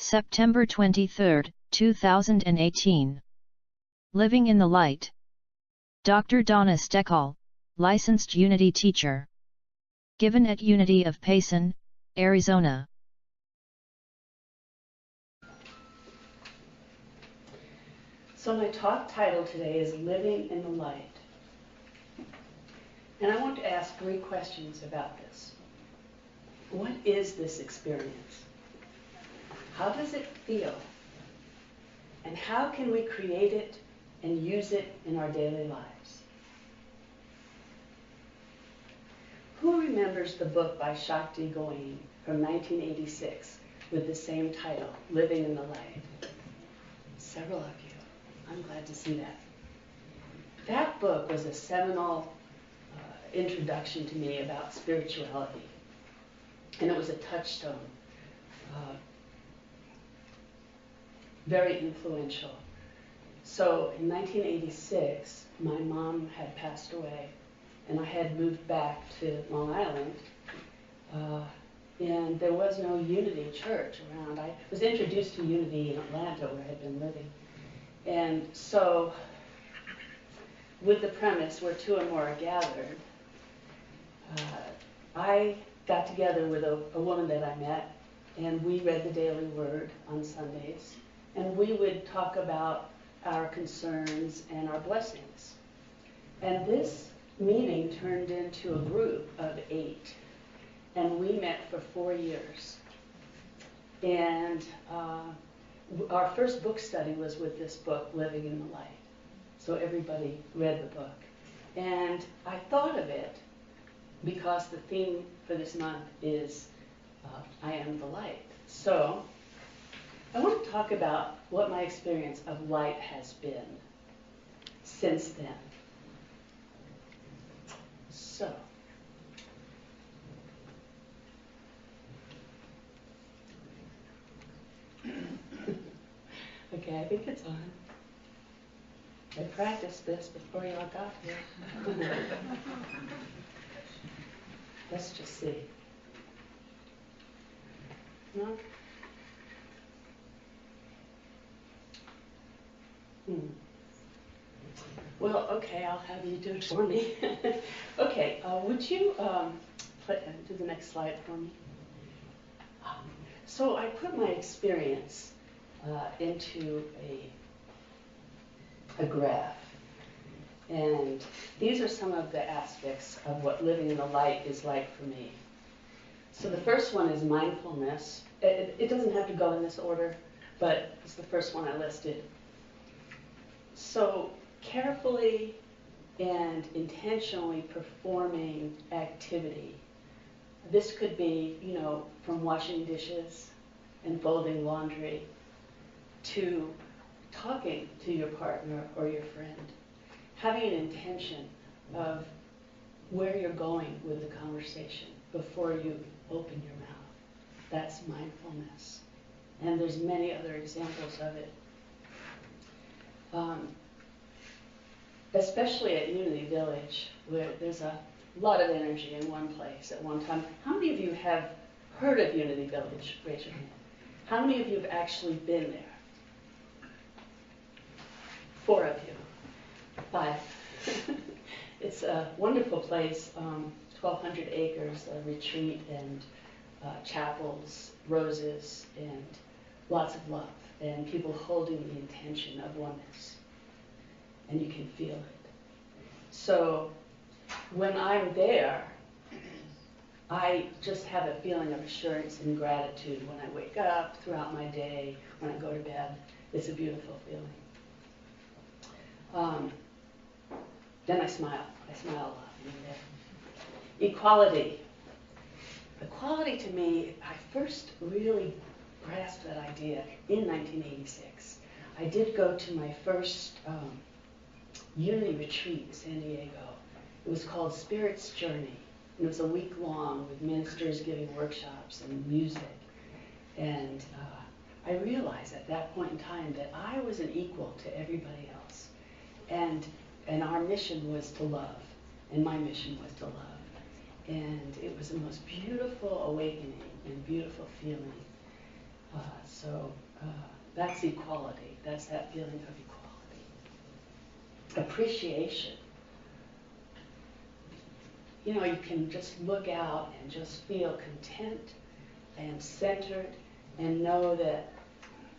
September 23, 2018. Living in the Light. Dr. Donna Steckall, licensed Unity teacher. Given at Unity of Payson, Arizona. So my talk title today is Living in the Light. And I want to ask 3 questions about this. What is this experience? How does it feel? And how can we create it and use it in our daily lives? Who remembers the book by Shakti Gawain from 1986 with the same title, Living in the Light? Several of you. I'm glad to see that. That book was a seminal introduction to me about spirituality. And it was a touchstone. Very influential. So in 1986, my mom had passed away, and I had moved back to Long Island, and there was no Unity church around. I was introduced to Unity in Atlanta, where I had been living. And so, with the premise, where 2 or more are gathered, I got together with a woman that I met, and we read the Daily Word on Sundays, and we would talk about our concerns and our blessings. And this meeting turned into a group of 8, and we met for 4 years. And our first book study was with this book, Living in the Light. So everybody read the book. And I thought of it because the theme for this month is I am the light. So I want to talk about what my experience of light has been since then. So, okay, I think it's on. I practiced this before y'all got here. Let's just see. No? Well, okay, I'll have you do it for me. Okay, would you do the next slide for me? So I put my experience into a graph. And these are some of the aspects of what living in the light is like for me. So the first one is mindfulness. It doesn't have to go in this order, but it's the first one I listed. So carefully and intentionally performing activity. This could be, from washing dishes and folding laundry to talking to your partner or your friend. Having an intention of where you're going with the conversation before you open your mouth. That's mindfulness. And there's many other examples of it. Especially at Unity Village, where there's a lot of energy in one place at one time. How many of you have heard of Unity Village? Raise your hand. How many of you have actually been there? 4 of you. 5. It's a wonderful place, 1,200 acres, a retreat and chapels, roses, and lots of love, and people holding the intention of oneness. And you can feel it. So when I'm there, I just have a feeling of assurance and gratitude when I wake up, throughout my day, when I go to bed. It's a beautiful feeling. Then I smile. I smile a lot in there. Equality. Equality to me, I first really grasped that idea in 1986. I did go to my first Unity retreat in San Diego. It was called Spirit's Journey. And it was a week long with ministers giving workshops and music. And I realized at that point in time that I was an equal to everybody else. And our mission was to love. And my mission was to love. And it was the most beautiful awakening and beautiful feeling. That's equality. That's that feeling of equality. Appreciation. You know, you can just look out and just feel content and centered and know that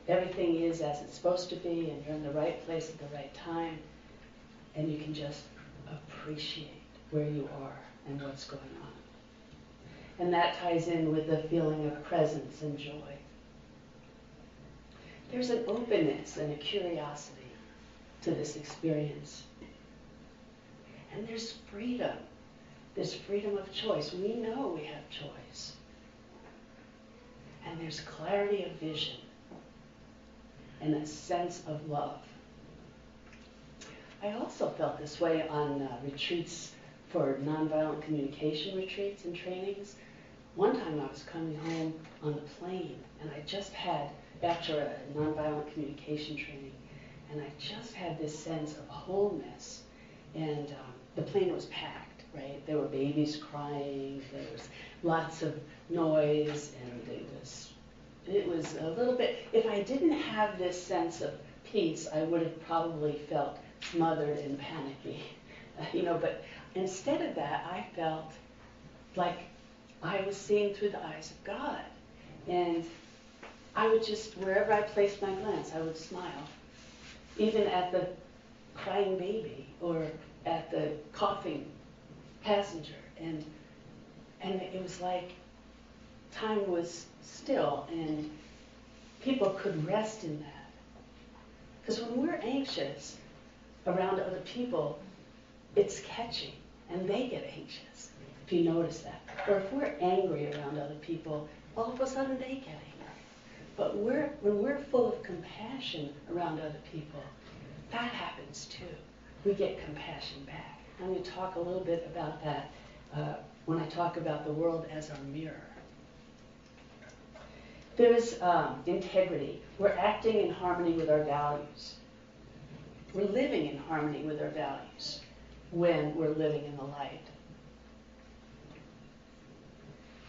everything is as it's supposed to be and you're in the right place at the right time, and you can just appreciate where you are and what's going on. And that ties in with the feeling of presence and joy. There's an openness and a curiosity to this experience. And there's freedom. There's freedom of choice. We know we have choice. And there's clarity of vision and a sense of love. I also felt this way on retreats for nonviolent communication retreats and trainings. One time I was coming home on the plane, and I just had, after a nonviolent communication training, and I just had this sense of wholeness. And the plane was packed, right? There were babies crying, there was lots of noise, and it was a little bit, if I didn't have this sense of peace, I would have probably felt smothered and panicky, but instead of that, I felt like I was seeing through the eyes of God. And I would just, wherever I placed my glance, I would smile. Even at the crying baby or at the coughing passenger. And it was like time was still and people could rest in that. Because when we're anxious around other people, it's catchy and they get anxious, if you notice that. Or if we're angry around other people, all of a sudden they get angry. But when we're full of compassion around other people, that happens too. We get compassion back. I'm going to talk a little bit about that when I talk about the world as our mirror. There's integrity. We're acting in harmony with our values. We're living in harmony with our values when we're living in the light.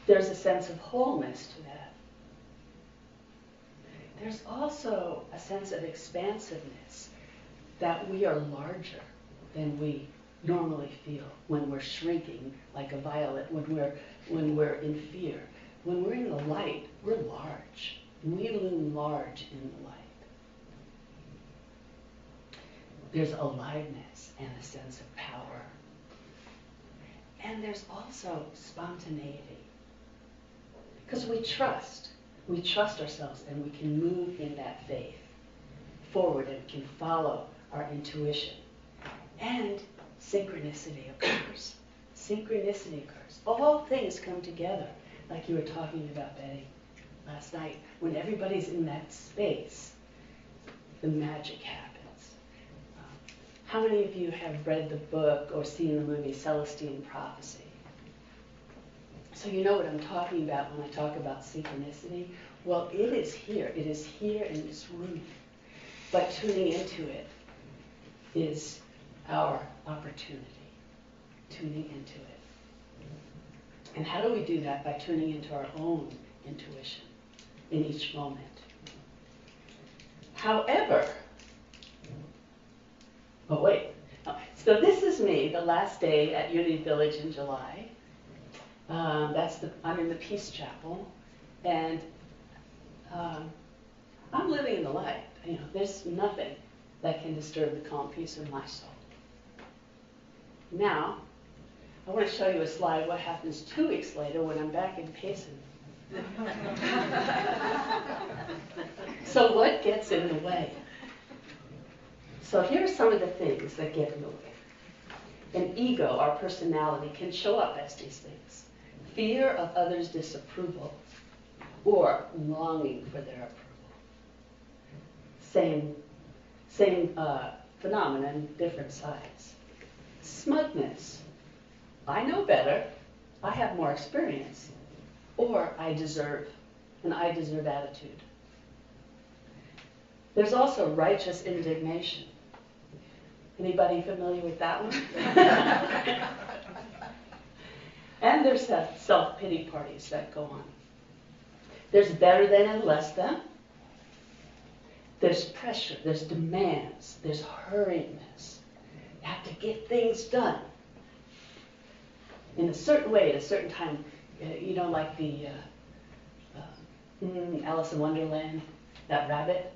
There's a sense of wholeness to that. There's also a sense of expansiveness, that we are larger than we normally feel when we're shrinking like a violet, when we're in fear. When we're in the light, we're large. We loom large in the light. There's aliveness and a sense of power. And there's also spontaneity. Because we trust. We trust ourselves and we can move in that faith forward and can follow our intuition. And synchronicity occurs. Synchronicity occurs. All things come together, like you were talking about, Betty, last night. When everybody's in that space, the magic happens. How many of you have read the book or seen the movie Celestine Prophecy? So you know what I'm talking about when I talk about synchronicity? Well, it is here. It is here in this room. But tuning into it is our opportunity. Tuning into it. And how do we do that? By tuning into our own intuition in each moment. However, so this is me, the last day at Unity Village in July. I'm in the Peace Chapel, and I'm living in the light. There's nothing that can disturb the calm peace of my soul. Now, I want to show you a slide what happens 2 weeks later when I'm back in Payson. So what gets in the way? So here are some of the things that get in the way. An ego, our personality, can show up as these things. Fear of others' disapproval or longing for their approval. Same phenomenon, different sides. Smugness. I know better. I have more experience. Or I deserve, an I deserve attitude. There's also righteous indignation. Anybody familiar with that one? And there's self-pity parties that go on. There's better than and less than. There's pressure, there's demands, there's hurriedness. You have to get things done in a certain way at a certain time. Like the Alice in Wonderland, that rabbit.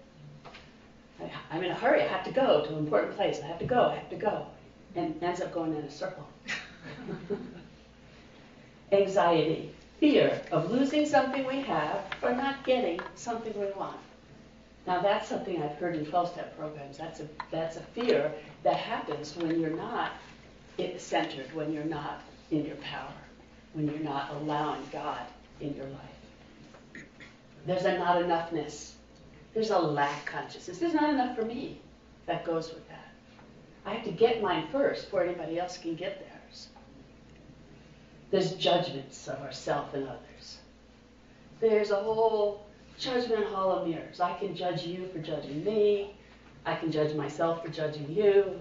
I'm in a hurry, I have to go to an important place, I have to go. And ends up going in a circle. Anxiety, fear of losing something we have or not getting something we want. Now that's something I've heard in 12-step programs. That's a fear that happens when you're not centered, when you're not in your power, when you're not allowing God in your life. There's a not enoughness. There's a lack consciousness. There's not enough for me. That goes with that. I have to get mine first before anybody else can get theirs. There's judgments of ourselves and others. There's a whole judgment hall of mirrors. I can judge you for judging me. I can judge myself for judging you.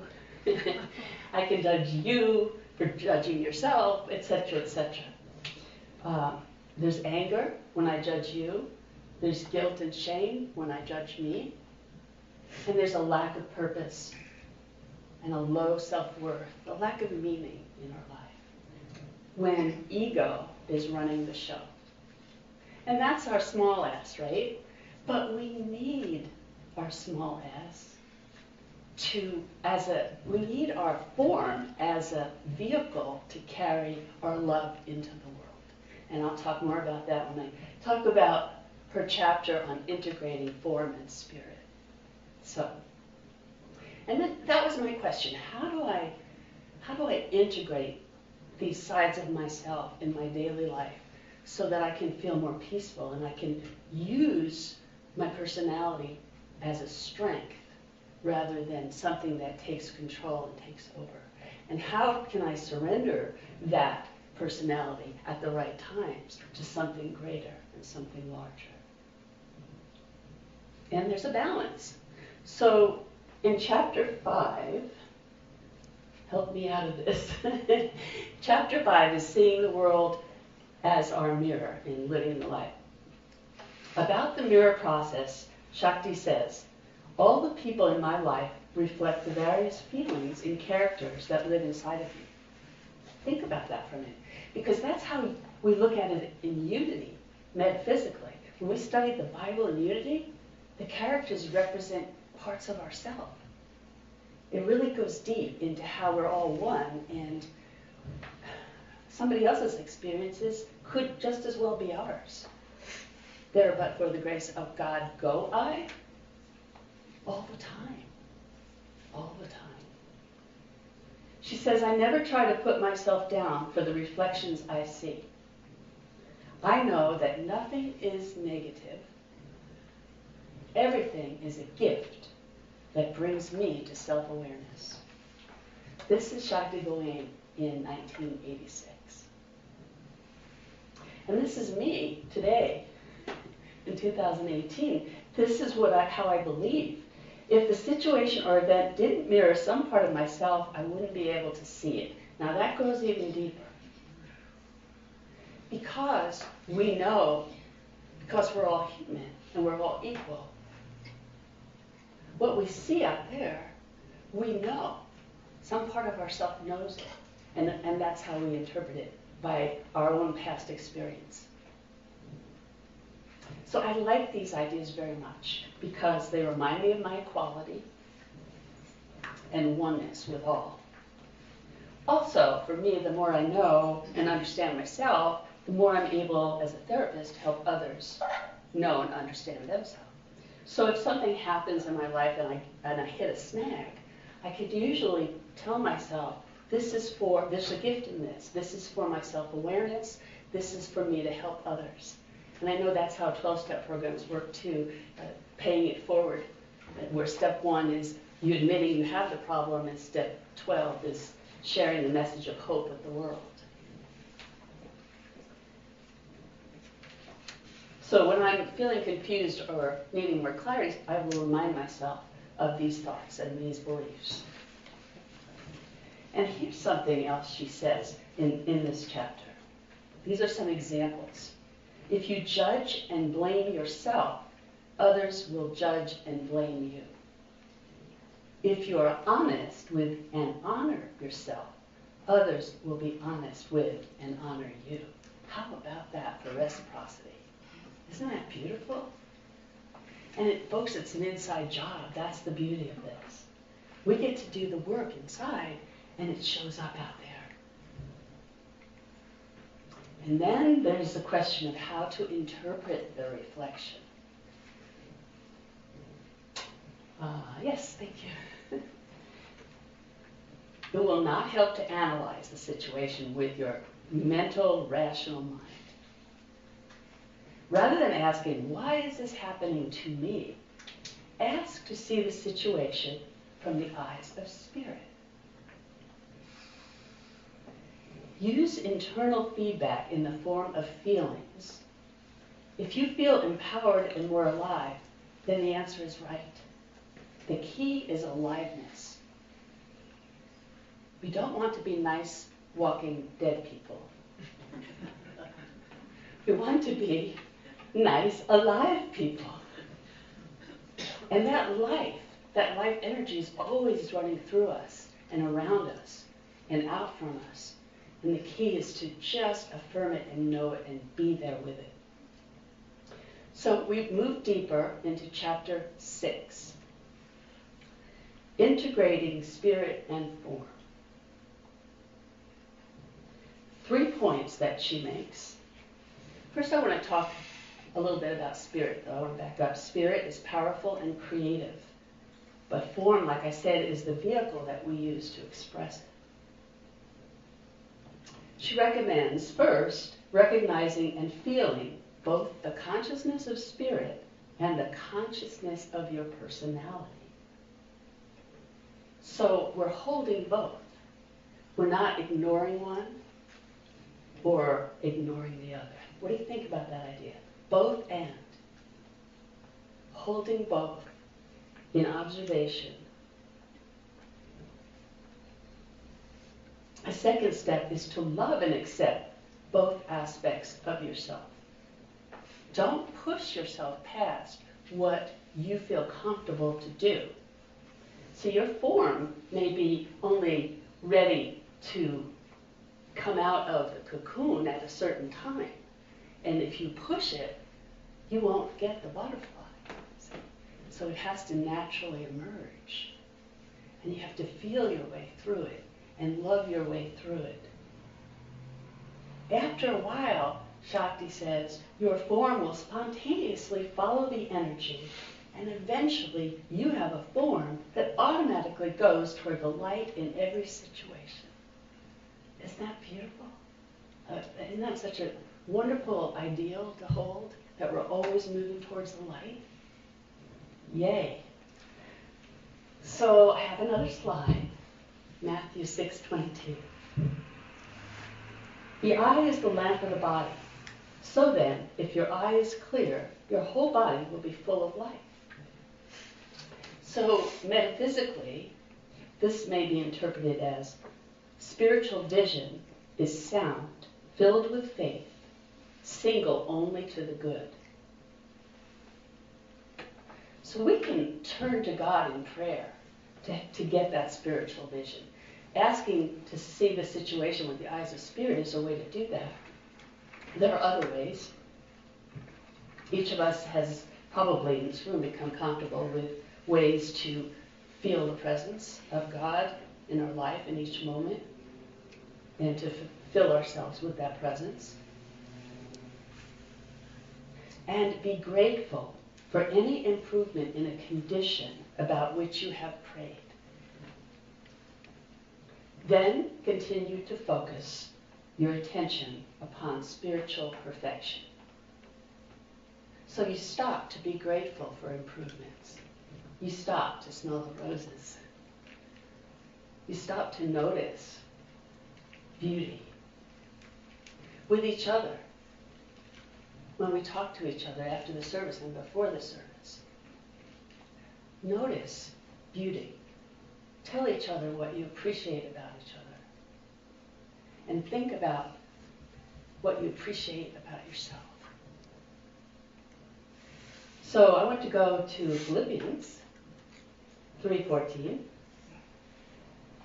I can judge you for judging yourself, etc., etc. There's anger when I judge you. There's guilt and shame when I judge me. And there's a lack of purpose and a low self-worth, a lack of meaning in our life when ego is running the show. And that's our small s, right? But we need our small s we need our form as a vehicle to carry our love into the world. And I'll talk more about that when I talk about her chapter on integrating form and spirit. So, and then that was my question. How do I integrate these sides of myself in my daily life so that I can feel more peaceful and I can use my personality as a strength rather than something that takes control and takes over? And how can I surrender that personality at the right times to something greater and something larger? And there's a balance. So in chapter 5, help me out of this. Chapter 5 is seeing the world as our mirror in living in the light. About the mirror process, Shakti says, all the people in my life reflect the various feelings and characters that live inside of you. Think about that for a minute, because that's how we look at it in unity, metaphysically. When we study the Bible in unity, the characters represent parts of ourselves. It really goes deep into how we're all one, and somebody else's experiences could just as well be ours. There, but for the grace of God, go I, all the time. All the time. She says, I never try to put myself down for the reflections I see. I know that nothing is negative. Everything is a gift that brings me to self-awareness. This is Shakti Gawain in 1986. And this is me today, in 2018. This is how I believe. If the situation or event didn't mirror some part of myself, I wouldn't be able to see it. Now that goes even deeper. Because we know, because we're all human and we're all equal, what we see out there, we know. Some part of ourself knows it. And that's how we interpret it, by our own past experience. So I like these ideas very much because they remind me of my equality and oneness with all. Also, for me, the more I know and understand myself, the more I'm able, as a therapist, to help others know and understand themselves. So if something happens in my life and I hit a snag, I could usually tell myself, there's a gift in this. This is for my self-awareness. This is for me to help others. And I know that's how 12-step programs work too, paying it forward. Where step 1 is you admitting you have the problem, and step 12 is sharing the message of hope with the world. So when I'm feeling confused or needing more clarity, I will remind myself of these thoughts and these beliefs. And here's something else she says in this chapter. These are some examples. If you judge and blame yourself, others will judge and blame you. If you are honest with and honor yourself, others will be honest with and honor you. How about that for reciprocity? Isn't that beautiful? And folks, it's an inside job. That's the beauty of this. We get to do the work inside, and it shows up out there. And then there's the question of how to interpret the reflection. Yes, thank you. It will not help to analyze the situation with your mental, rational mind. Rather than asking, why is this happening to me? Ask to see the situation from the eyes of spirit. Use internal feedback in the form of feelings. If you feel empowered and more alive, then the answer is right. The key is aliveness. We don't want to be nice, walking dead people. We want to be nice, alive people. And that life energy is always running through us and around us and out from us. And the key is to just affirm it and know it and be there with it. So we've moved deeper into chapter 6. Integrating spirit and form. 3 points that she makes. First, I want to talk a little bit about spirit, though. I want to back up. Spirit is powerful and creative, but form, like I said, is the vehicle that we use to express it. She recommends, first, recognizing and feeling both the consciousness of spirit and the consciousness of your personality. So we're holding both. We're not ignoring one or ignoring the other. What do you think about that idea? Both and. Holding both in observation. A second step is to love and accept both aspects of yourself. Don't push yourself past what you feel comfortable to do. So your form may be only ready to come out of the cocoon at a certain time. And if you push it, you won't get the butterfly. So it has to naturally emerge. And you have to feel your way through it and love your way through it. After a while, Shakti says, your form will spontaneously follow the energy, and eventually you have a form that automatically goes toward the light in every situation. Isn't that beautiful? Isn't that such a wonderful ideal to hold, that we're always moving towards the light? Yay. So I have another slide, Matthew 6:22. The eye is the lamp of the body. So then, if your eye is clear, your whole body will be full of light. So metaphysically, this may be interpreted as spiritual vision is sound, filled with faith, single only to the good. So we can turn to God in prayer to get that spiritual vision. Asking to see the situation with the eyes of spirit is a way to do that. There are other ways. Each of us has probably in this room become comfortable with ways to feel the presence of God in our life in each moment and to fill ourselves with that presence. And be grateful for any improvement in a condition about which you have prayed. Then continue to focus your attention upon spiritual perfection. So you stop to be grateful for improvements. You stop to smell the roses. You stop to notice beauty with each other. When we talk to each other after the service and before the service, notice beauty. Tell each other what you appreciate about each other. And think about what you appreciate about yourself. So I want to go to Philippians 3:14.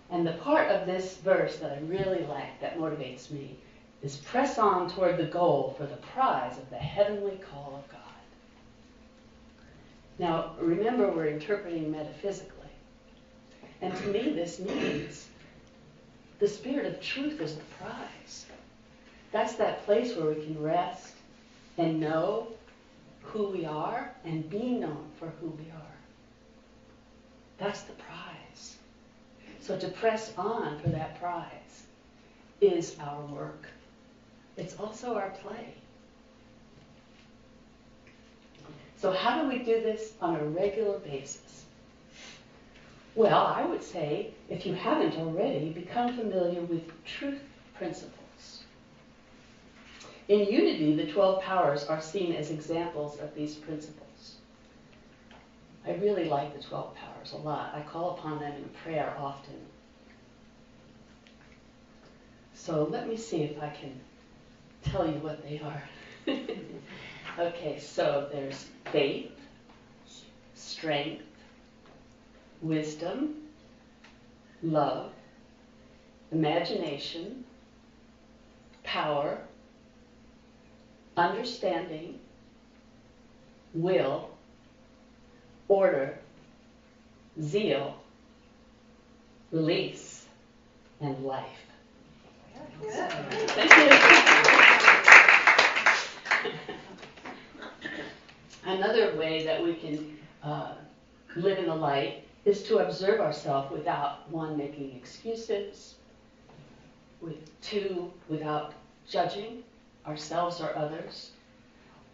And the part of this verse that I really like, that motivates me, is press on toward the goal for the prize of the heavenly call of God. Now, remember, we're interpreting metaphysically. And to me, this means the Spirit of truth is the prize. That's that place where we can rest and know who we are and be known for who we are. That's the prize. So to press on for that prize is our work. It's also our play. So how do we do this on a regular basis? Well, I would say, if you haven't already, become familiar with truth principles. In Unity, the 12 powers are seen as examples of these principles. I really like the 12 powers a lot. I call upon them in prayer often. So let me see if I can tell you what they are. Okay, so there's faith, strength, wisdom, love, imagination, power, understanding, will, order, zeal, release, and life. Thank you. Another way that we can live in the light is to observe ourselves without, one, making excuses, two, without judging ourselves or others,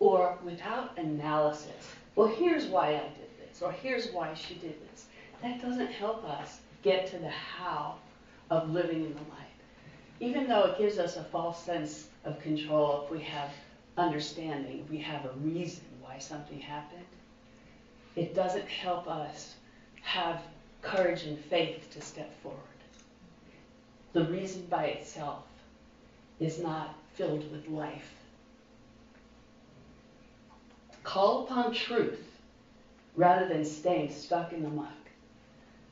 or without analysis. Well, here's why I did this, or here's why she did this. That doesn't help us get to the how of living in the light. Even though it gives us a false sense of control if we have understanding, if we have a reason why something happened, it doesn't help us have courage and faith to step forward. The reason by itself is not filled with life. Call upon truth rather than staying stuck in the muck.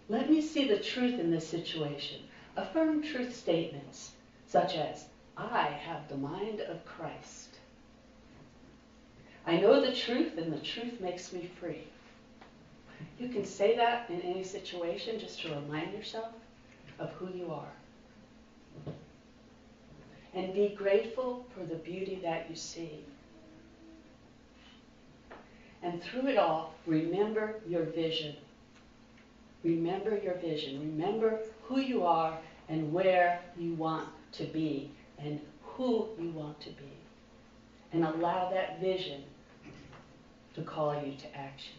Let me see the truth in this situation. Affirm truth statements such as, I have the mind of Christ. I know the truth and the truth makes me free. You can say that in any situation just to remind yourself of who you are. And be grateful for the beauty that you see. And through it all, remember your vision. Remember your vision. Remember who you are and where you want to be and who you want to be. And allow that vision to call you to action.